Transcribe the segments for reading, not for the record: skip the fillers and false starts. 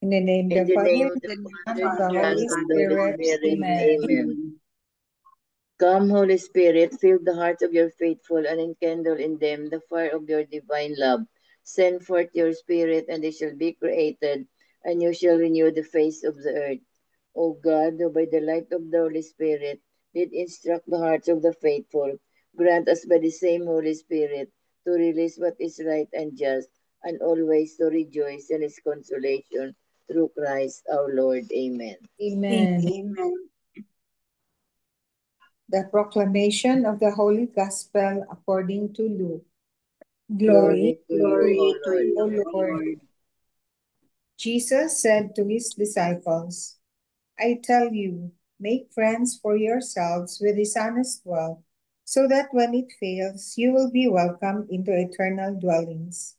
In the name of In the the name Father, of the and Father, of the Son, Holy and the Holy Spirit. Spirit. Amen. Amen. Come, Holy Spirit, fill the hearts of your faithful and enkindle in them the fire of your divine love. Send forth your Spirit, and they shall be created, and you shall renew the face of the earth. O God, who by the light of the Holy Spirit did instruct the hearts of the faithful, grant us by the same Holy Spirit to release what is right and just, and always to rejoice in His consolation through Christ our Lord. Amen. Amen. Amen. The proclamation of the Holy Gospel according to Luke. Glory Glory to to you, you, O Glory to Lord. O you, O Lord. Lord. Jesus said to his disciples, I tell you, make friends for yourselves with dishonest wealth, so that when it fails, you will be welcomed into eternal dwellings.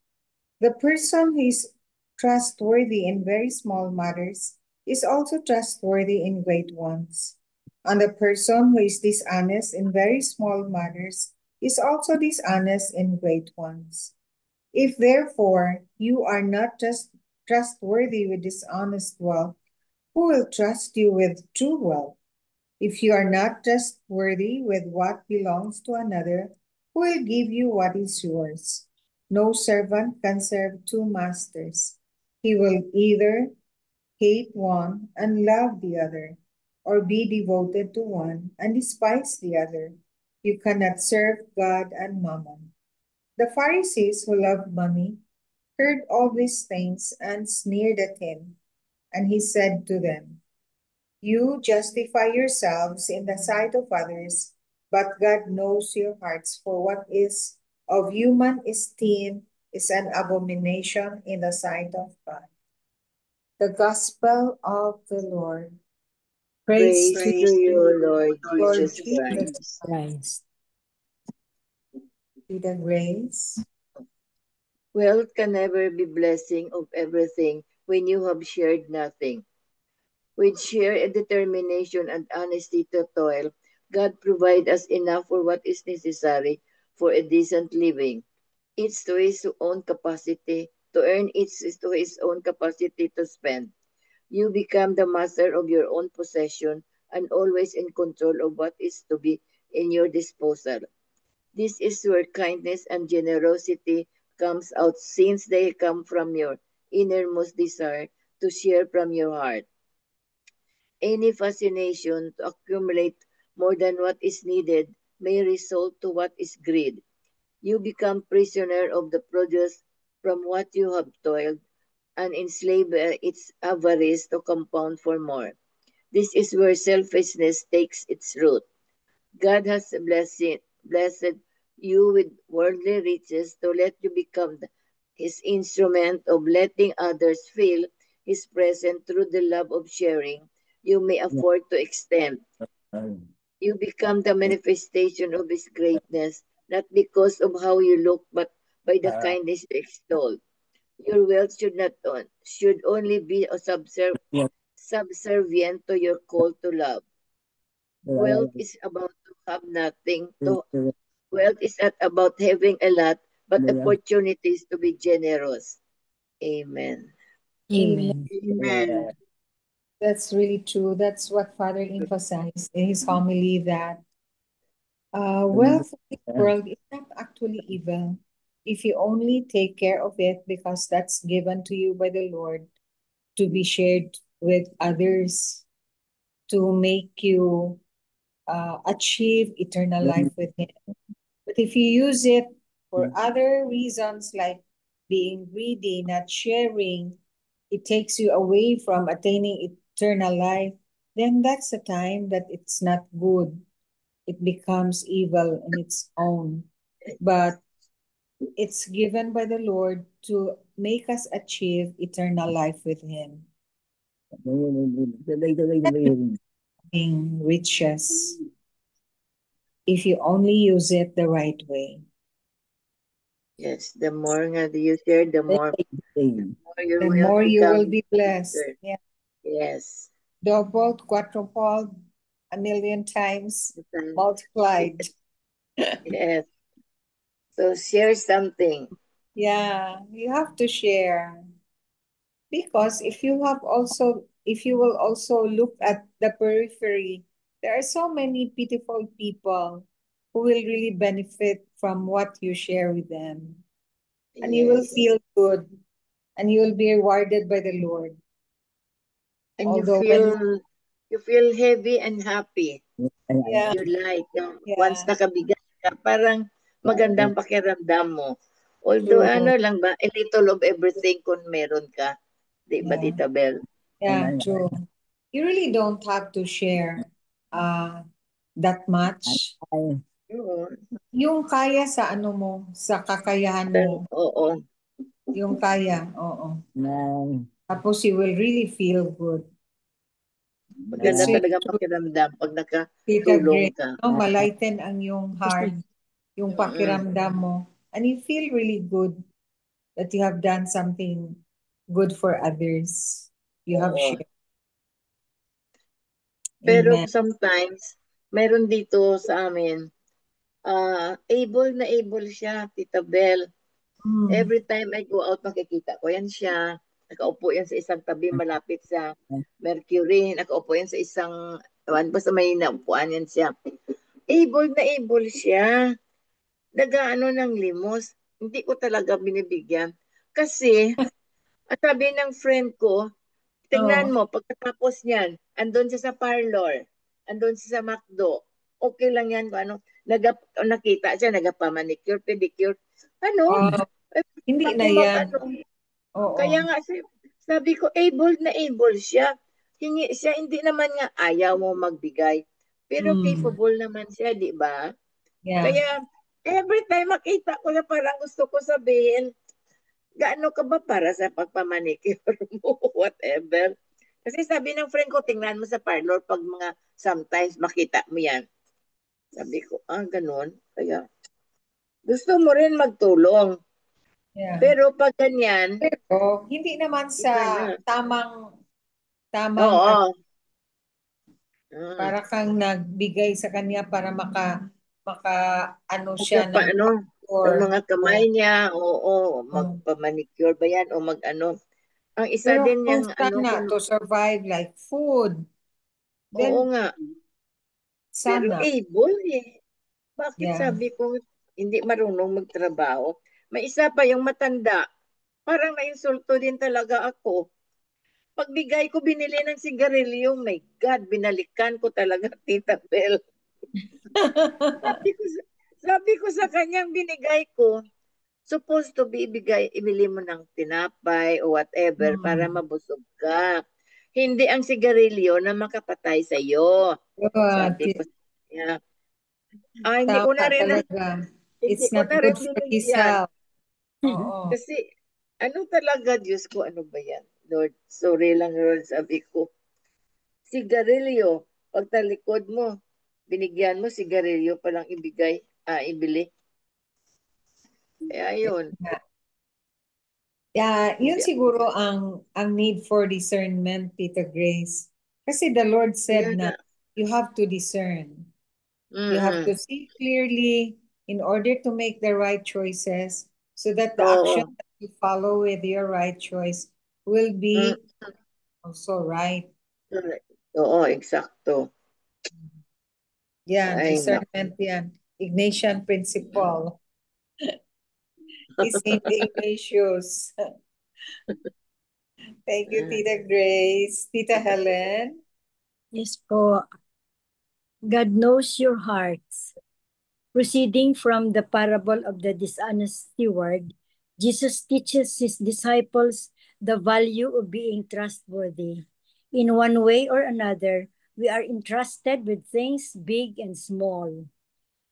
The person who is trustworthy in very small matters is also trustworthy in great ones. And the person who is dishonest in very small matters is also dishonest in great ones. If therefore you are not just trustworthy with dishonest wealth, who will trust you with true wealth? If you are not trustworthy with what belongs to another, who will give you what is yours? No servant can serve two masters. He will either hate one and love the other, or be devoted to one and despise the other. You cannot serve God and mammon. The Pharisees who loved money heard all these things and sneered at him. And he said to them, You justify yourselves in the sight of others, but God knows your hearts, for what is of human esteem is an abomination in the sight of God. The Gospel of the Lord. Praise Praise to to Praise to you, you, Lord Lord Lord Jesus Jesus Christ. Jesus Christ. Christ. Be the grace. Wealth can never be blessing of everything when you have shared nothing. With sheer determination and honesty to toil, God provides us enough for what is necessary for a decent living. Each to his own capacity to earn, each is to his own capacity to spend. You become the master of your own possession and always in control of what is to be in your disposal. This is where kindness and generosity comes out since they come from your innermost desire to share from your heart. Any fascination to accumulate more than what is needed may result to what is greed. You become prisoner of the produce from what you have toiled and enslave its avarice to compound for more. This is where selfishness takes its root. God has blessed you with worldly riches to let you become his instrument of letting others feel his presence through the love of sharing you may afford to extend. You become the manifestation of his greatness, not because of how you look, but by the kindness you extol. Your wealth should only be a subservient to your call to love. Wealth is about to have nothing. Wealth is not about having a lot, but opportunities to be generous. Amen. Amen. Amen. Amen. That's really true. That's what Father emphasized in his homily that wealth in this world is not actually evil if you only take care of it because that's given to you by the Lord to be shared with others to make you achieve eternal life with Him. But if you use it for other reasons like being greedy, not sharing, it takes you away from attaining eternal life, then that's the time that it's not good. It becomes evil in its own. But it's given by the Lord to make us achieve eternal life with Him. In riches, if you only use it the right way. Yes, the more nga you share, the more your The wealth more you will becomes be blessed. bigger. Yeah. Yes. Doubled, quadrupled, a million times multiplied. Yes. So share something. Yeah, you have to share Because if you will also look at the periphery, there are so many pitiful people who will really benefit from what you share with them. And you will Yes. feel good and you will be rewarded by the Lord. And Although when you feel heavy and happy. yeah, You like, once yeah, nakabigat ka, parang magandang pakiramdam mo. Although true. lang ba, a little of everything kung meron ka. Di ba, Yeah, Tita Bel? yeah, true. You really don't have to share uh that much. Oo. Yung kaya sa ano mo, sa kakayahan mo, Oo. yung kaya, oo. Tapos you will really feel good. Maganda It's really talaga true, pakiramdam pag Tita nakatulong Grace. ka. No, malighten ang yung heart, yung Mm-mm. pakiramdam mo. And you feel really good that you have done something good for others. You have Oo. shared. Pero Amen. sometimes, meron dito sa amin, able siya, Tita Bel. Mm. Every time I go out, makikita ko yan siya. Nakaupo yan sa isang tabi malapit sa Mercury. Nakaupo yan sa isang, basta may naupuan yan siya. Able siya. Nagaano ng limos. Hindi ko talaga binibigyan. Kasi, at sabi ng friend ko, tingnan Oh, mo, pagkatapos niyan, andun siya sa parlor, andun siya sa McDo, okay lang yan kung ano, nakita siya, nagpa-manicure, pedicure, ano, oh, hindi ako na yan. ano, Oo. kaya nga sabi ko, able na able siya, hingi siya, hindi naman nga ayaw mo magbigay, pero Mm. capable naman siya, di ba? Yeah. Kaya, every time makita ko na parang gusto ko sabihin, gaano ka ba para sa pagpamanicure mo, whatever. Kasi sabi ng friend ko, tingnan mo sa parlor pag mga sometimes makita mo yan. Sabi ko, ganun. Kaya gusto mo rin magtulong. Yeah. Pero pag ganyan, Pero hindi naman sa iba na. tamang Oo. Mm. para kang nagbigay sa kanya para maka ano siya ng Magpaano, yung picture. mga kamay Oh, niya, oo, oh. magpamanicure ba yan o mag-ano. Ang isa Pero din kung yung ano, sana to survive like food, oo then nga, pero sana. able eh. Bakit Yeah. sabi ko, hindi marunong magtrabaho? May isa pa yung matanda. Parang nainsulto din talaga ako. Pagbigay ko, binili ng sigarilyo. My God, binalikan ko talaga, Tita Bel. Sabi ko, sabi ko sa kanyang binigay ko, supposed to be ibili mo ng tinapay o whatever para Hmm. mabusog ka. Hindi ang sigarilyo na makapatay sa iyo. Sabi ko sa kanya, hindi ko Tama na rin talaga. hindi It's ko not na rin good for his binigyan. health. Oo. Kasi, ano talaga, Diyos ko, ano ba yan? Lord, sorry lang, Lord, sabi ko. Sigarilyo, pag talikod mo, binigyan mo, sigarilyo palang ibili. Kaya yun, Yeah, yun hindi, siguro ang need for discernment, Tita Grace. Kasi the Lord kaya said na, na you have to discern. You have mm to see clearly in order to make the right choices so that the oo, action that you follow with your right choice will mm, be also right. oo, eksakto. Yan, Ay, naku. discernment yan. Ignatian principle. Is Saint Ignatius. Thank you, Tita Grace. Tita Helen. Yes po. God knows your hearts. Proceeding from the parable of the dishonest steward, Jesus teaches his disciples the value of being trustworthy. In one way or another, we are entrusted with things big and small,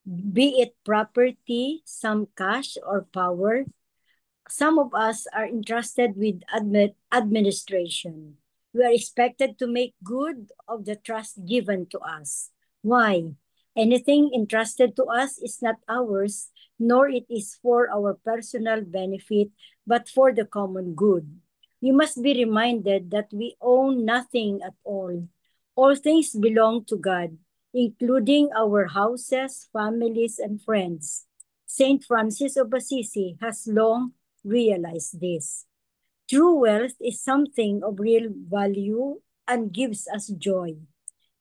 be it property, some cash, or power. Some of us are entrusted with administration. We are expected to make good of the trust given to us. Why? Anything entrusted to us is not ours, nor it is for our personal benefit, but for the common good. We must be reminded that we own nothing at all. All things belong to God, including our houses, families, and friends. Saint Francis of Assisi has long realize this. True wealth is something of real value and gives us joy.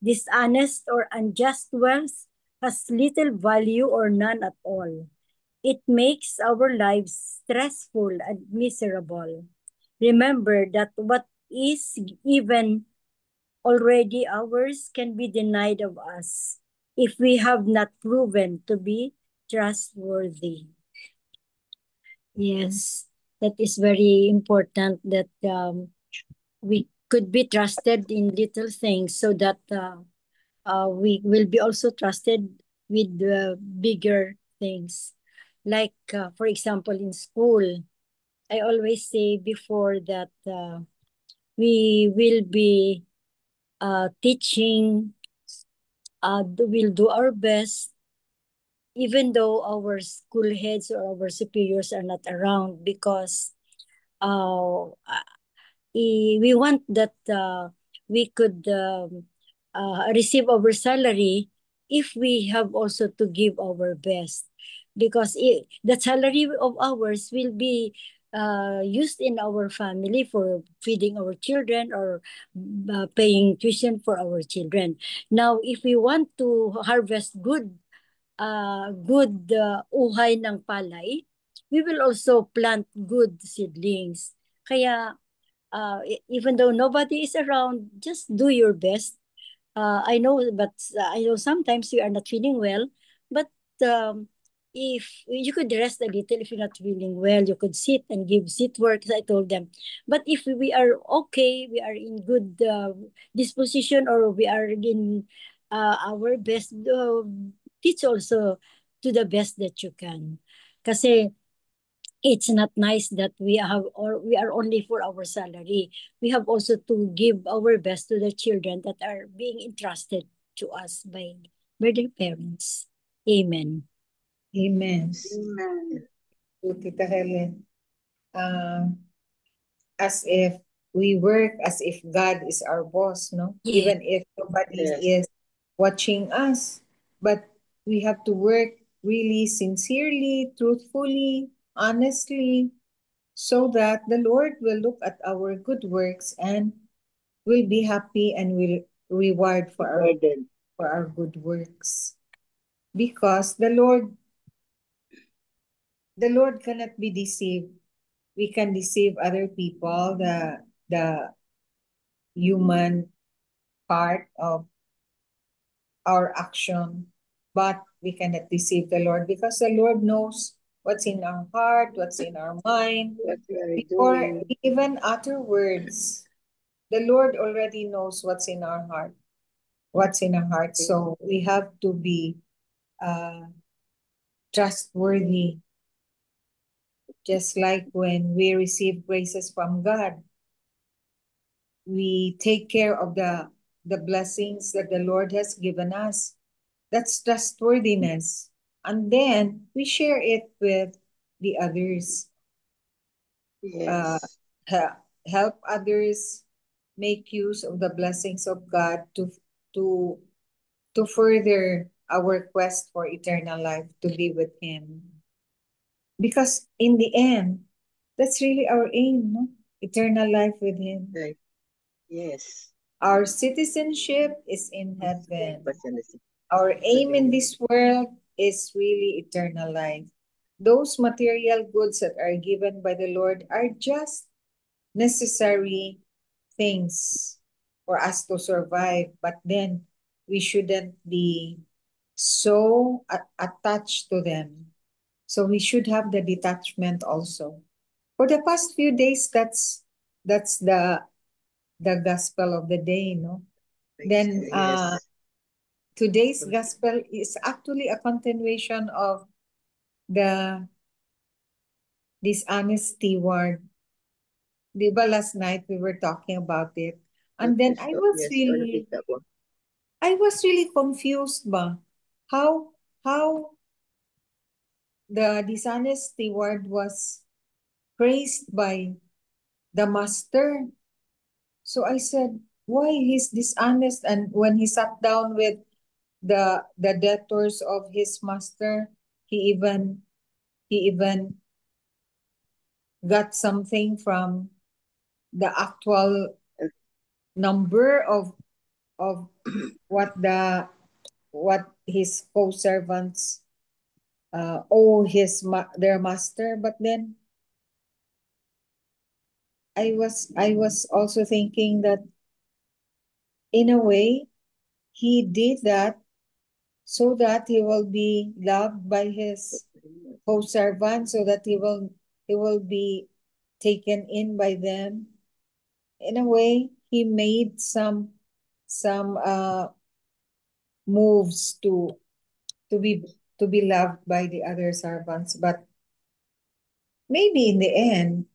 Dishonest or unjust wealth has little value or none at all. It makes our lives stressful and miserable. Remember that what is even already ours can be denied of us if we have not proven to be trustworthy. Yes, that is very important that we could be trusted in little things so that we will be also trusted with the bigger things. Like, for example, in school, I always say before that we will be teaching, we'll do our best, even though our school heads or our superiors are not around, because uh, we want that we could receive our salary if we have also to give our best, because the salary of ours will be used in our family for feeding our children or paying tuition for our children. Now if we want to harvest good uhay ng palay, we will also plant good seedlings. Kaya even though nobody is around, just do your best. I know, but I know sometimes you are not feeling well, but um, if you could rest a little, if you're not feeling well, you could sit and give sit work, as I told them. But if we are okay, we are in good disposition, or we are in our best, teach also to the best that you can. Kasi it's not nice that we are only for our salary. We have also to give our best to the children that are being entrusted to us by their parents. Amen. Amen. Amen. To Tita Helen. As if we work as if God is our boss, no? Yeah. Even if nobody Yes. is watching us. But we have to work really sincerely, truthfully, honestly, so that the Lord will look at our good works and will be happy and will reward Burden. for our good works. Because the Lord cannot be deceived. We can deceive other people, the human part of our action, but we cannot deceive the Lord because the Lord knows what's in our heart, what's in our mind. What we are Before doing. we even utter words, the Lord already knows what's in our heart, what's in our heart. So we have to be uh, trustworthy, just like when we receive graces from God. We take care of the blessings that the Lord has given us. That's trustworthiness. And then we share it with the others. Yes. Help others make use of the blessings of God to to further our quest for eternal life, to be with Him. Because in the end, that's really our aim, no? Eternal life with Him. Right. Yes. Our citizenship is in heaven. Pasalasin. Our aim in this world is really eternal life. Those material goods that are given by the Lord are just necessary things for us to survive, but then we shouldn't be so attached to them. So we should have the detachment also. For the past few days, that's the gospel of the day, no? Then Yes. today's gospel is actually a continuation of the dishonest steward. Di ba last night we were talking about it? And then Yes. Yes. Already that one. I was really confused ba? How the dishonest steward was praised by the master. So I said, why he's dishonest? And when he sat down with the debtors of his master, he even got something from the actual number of what his co-servants owe their master. But then I was also thinking that in a way he did that so that he will be loved by his co-servants, so that he will be taken in by them. In a way, he made some moves to be loved by the other servants, but maybe in the end,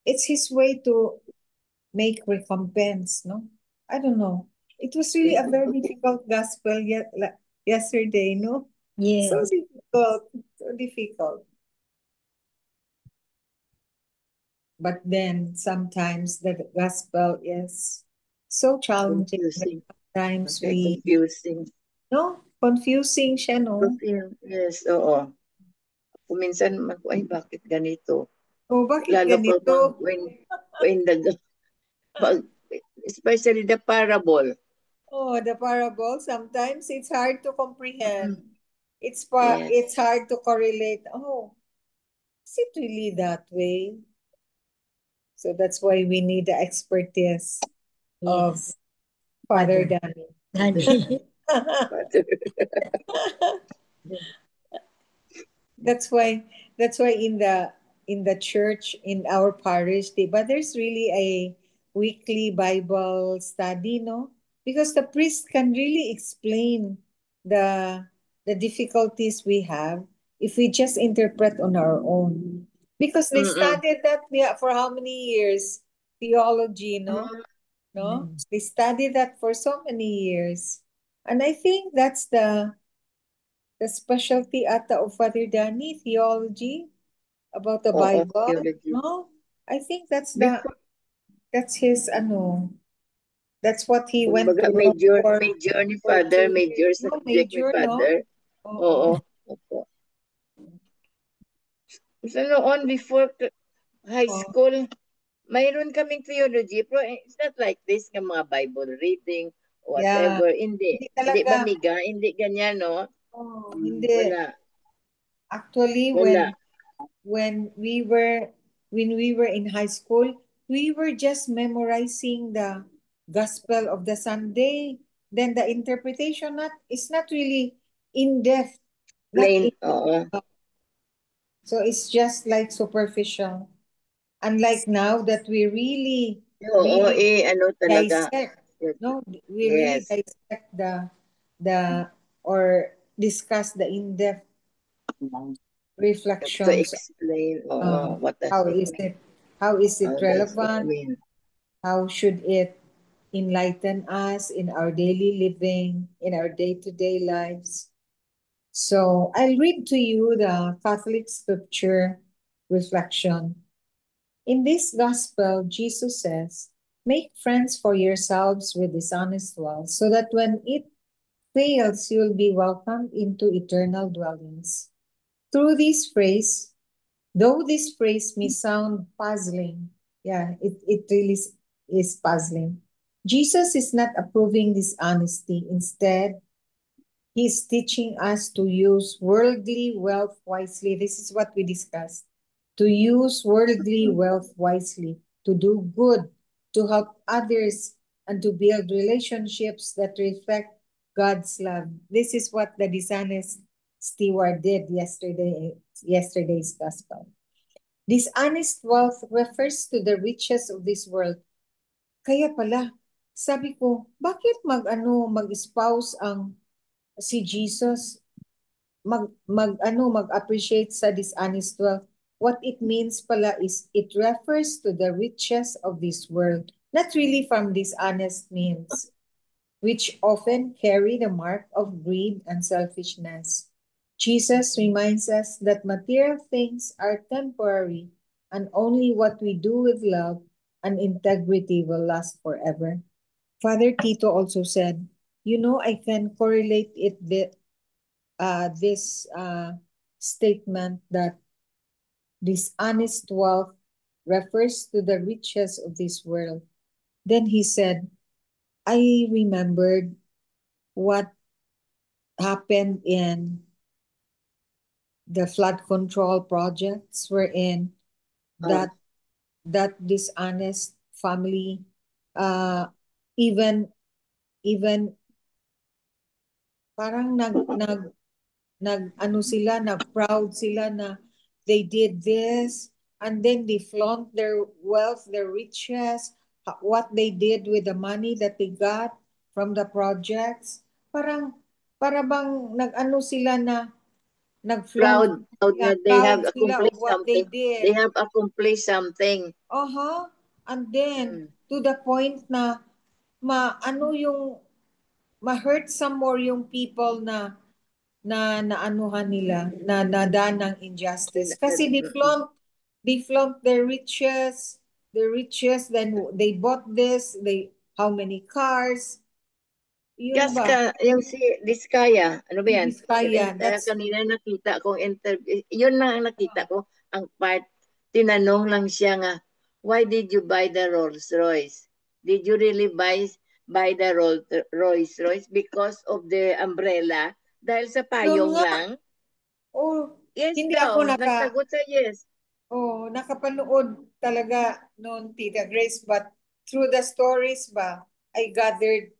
it's his way to make recompense, no? I don't know. It was really a very difficult gospel yesterday, no? Yes. So difficult, so difficult. But then sometimes the gospel is so challenging. Confusing. Sometimes Confusing. no? Confusing siya, no? Yes, oo. Kung minsan, ay, bakit ganito? Oh, bakit Lalo ganito? pa when especially the parable. Oh, the parable, sometimes it's hard to comprehend. Yes. It's hard to correlate. Oh, is it really that way? So that's why we need the expertise of Yes. Father Danny. Danny. That's why in the church in our parish, but there's really a weekly Bible study, no? Because the priest can really explain the difficulties we have if we just interpret on our own. Because they studied that for how many years? Theology, no? No? They studied that for so many years. And I think that's the specialty ata of Father Danny, theology about the Bible. Theology. No? I think that's his that's what he went to major, for major ni for Father, 2 major years. No, subject ni major, Father. no? Oo. Opo. So noon, before high school, mayroon kaming theology, pero it's not like this ng mga Bible reading, whatever. Yeah. Hindi. Hindi Hindi talaga. ba, Miga? Hindi ganyan, no? Hindi. Wala. Actually, Wala. when we were in high school, we were just memorizing the Gospel of the Sunday. Then the interpretation is not really in depth. Plain, oo. So it's just like superficial. Unlike now that we really ano talaga. dissect, no, we really dissect or discuss the in-depth reflections. To explain what does how it is mean. it relevant? How should it enlighten us in our daily living, in our day-to-day lives? So I'll read to you the Catholic scripture reflection. In this gospel, Jesus says, make friends for yourselves with dishonest wealth, so that when it fails, you'll be welcomed into eternal dwellings. Through this phrase, though this phrase may sound puzzling, it really is puzzling. Jesus is not approving dishonesty. Instead, he's teaching us to use worldly wealth wisely. This is what we discussed. To use worldly wealth wisely, to do good, to help others, and to build relationships that reflect God's love. This is what the dishonest steward did yesterday's gospel. Dishonest wealth refers to the riches of this world. Kaya pala, sabi ko, bakit mag-espouse ang si Jesus mag-appreciate sa dishonest wealth? What it means pala is it refers to the riches of this world, not really from dishonest means, which often carry the mark of greed and selfishness. Jesus reminds us that material things are temporary and only what we do with love and integrity will last forever. Father Tito also said, I can correlate this statement that dishonest wealth refers to the riches of this world. Then he said, I remembered what happened in the flood control projects wherein that that dishonest family even even parang nag ano sila, proud sila na they did this, and then they flaunt their wealth, their riches, what they did with the money that they got from the projects. Para bang nag-ano sila na nag-flaunt proud sila, that they have proud sila of accomplished what they something. They did. have accomplished something. And then to the point na ma-hurt some more yung people na naanuhan nila, na nadanang injustice. Kasi they flaunt their riches, then they bought this, how many cars, yun ba? Yung si Diskaya, ano ba yan? Diskaya, Kanina nakita kong interview, yun lang ang nakita ko, ang part, tinanong lang siya nga, why did you buy the Rolls Royce? Did you really buy the Rolls Royce because of the umbrella? Dahil sa payong lang? Yes hindi daw, ako nagsagot sa yes. Nakapanood talaga noon, Tita Grace, but through the stories ba, I gathered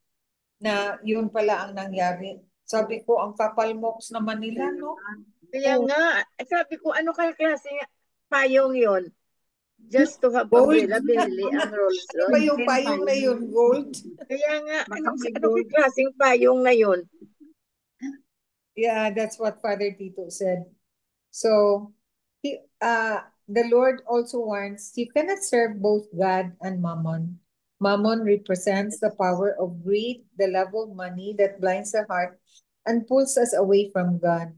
na yun pala ang nangyari. Sabi ko, ang kapal moks naman nila, no? Kaya nga, sabi ko, ano kaya klase payong yon? Just to have gold. umbrella, binili ang Rolls Royce. Ano ba yung payong na yun? Gold? Kaya nga, ano kaya klaseng payong na yun? Yeah, that's what Father Tito said. So, the Lord also warns, you cannot serve both God and Mammon. Mammon represents the power of greed, the love of money that blinds the heart and pulls us away from God.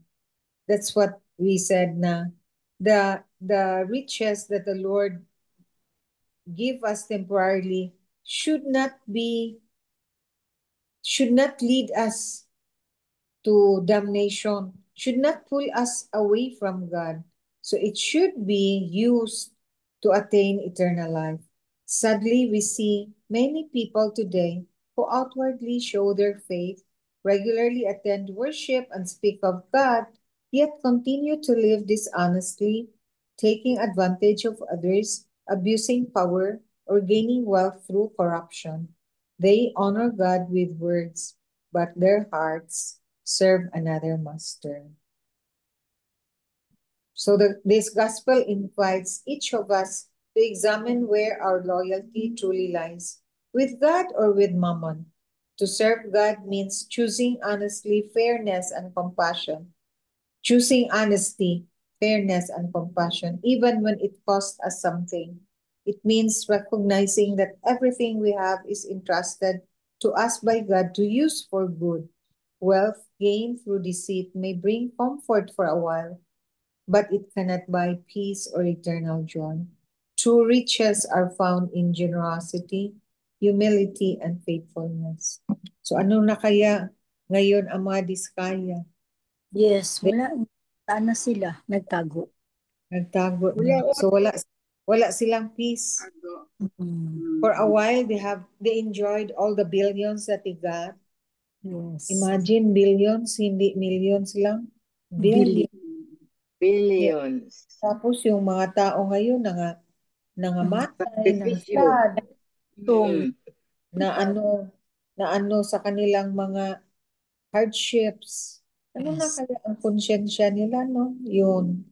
That's what we said na the riches that the Lord give us temporarily should not lead us to damnation, should not pull us away from God. So it should be used to attain eternal life. Sadly, we see many people today who outwardly show their faith, regularly attend worship and speak of God, yet continue to live dishonestly, taking advantage of others, abusing power, or gaining wealth through corruption. They honor God with words, but their hearts serve another master. So this gospel invites each of us to examine where our loyalty truly lies, with God or with Mammon. To serve God means choosing honestly, fairness, and compassion. Choosing honesty, fairness, and compassion, even when it costs us something. It means recognizing that everything we have is entrusted to us by God to use for good. Wealth gained through deceit may bring comfort for a while, but it cannot buy peace or eternal joy. True riches are found in generosity, humility, and faithfulness. So ano na kaya ngayon ang mga diskaya? Yes, saan na sila? Nagtago. Nagtago na. So wala silang peace. For a while they enjoyed all the billions that they got. Yes. Imagine billions, hindi millions lang. Billions. Tapos yung mga tao ngayon nangamatay ng Sacrificio. flood, Mm. na ano sa kanilang mga hardships. Ano na Yes. kaya ang konsyensya nila, no? Yun.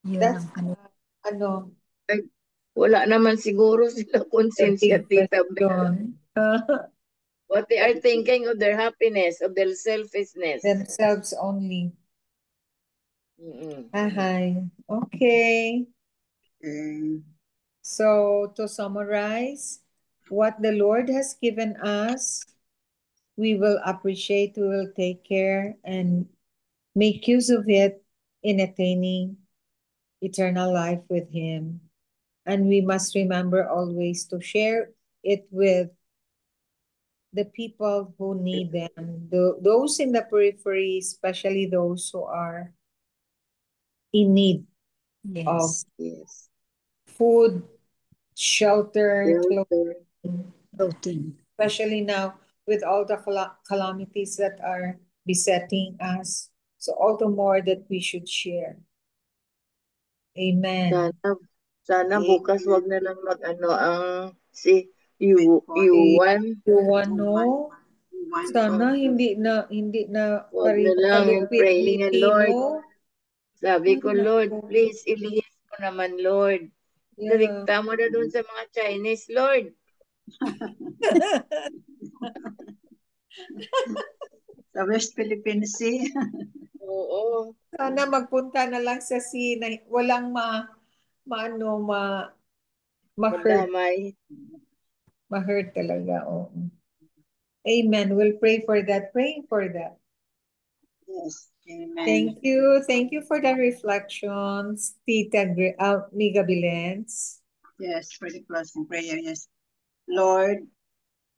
Yun That's ang ano, Ay, wala naman siguro sila konsensya, Tita Bel. question. What they are thinking of their happiness, of their selfishness. Themselves only. Mm-mm. Hi. Okay. So to summarize, what the Lord has given us, we will appreciate, we will take care and make use of it in attaining eternal life with Him. And we must remember always to share it with the people who need them, those in the periphery, especially those who are in need of Yes. food, shelter, Shelter. Protein. especially now with all the calamities that are besetting us. So all the more that we should share. Amen. Sana bukas wag na lang mag-ano ang si Yuan, Yuan. no? Sana hindi na Wag na lang yung kalupit praying nga, Lord. Pilipino. Sabi ko, Ay, Lord, naku. please ilihis mo naman, Lord. Yeah. Direkta mo na doon sa mga Chinese, Lord. Sa West Philippine Sea. Oo. Sana magpunta na lang sa sea na walang ma-hurt. Madamay. Ma-hurt talaga, oo. Amen. We'll pray for that. Praying for that. Yes. Amen. Thank you. Thank you for the reflections, Tita Miga Bilens. Yes, for the closing prayer. Yes. Lord,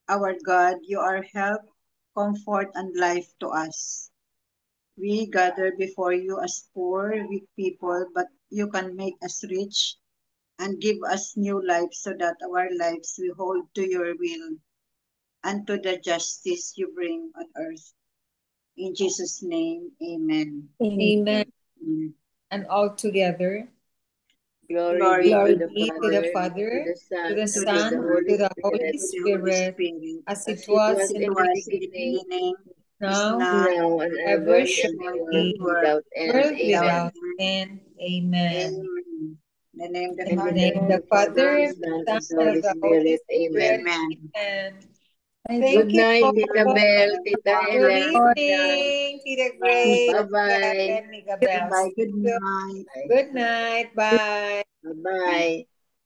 our God, you are help, comfort, and life to us. We gather before you as poor, weak people, but you can make us rich and give us new life so that our lives will hold to your will and to the justice you bring on earth. In Jesus' name, amen. Amen. And all together. Glory be to the Father, to the Son, to the to Son, the to the Holy Holy Spirit, Spirit, as it as it was was in in the the beginning, beginning, now, now and ever shall be world without end. world Amen. without end. Amen. Amen. In the name of the In the Father, name of the Father, Son, the and Son, and the Holy Spirit. Amen. Amen. Good Thank you night, po. Tita Bel, Tita Good Helen. evening, Tita Grace, Bye-bye. and Miga Bel. Bye. Good night. Good night. Bye. Bye-bye.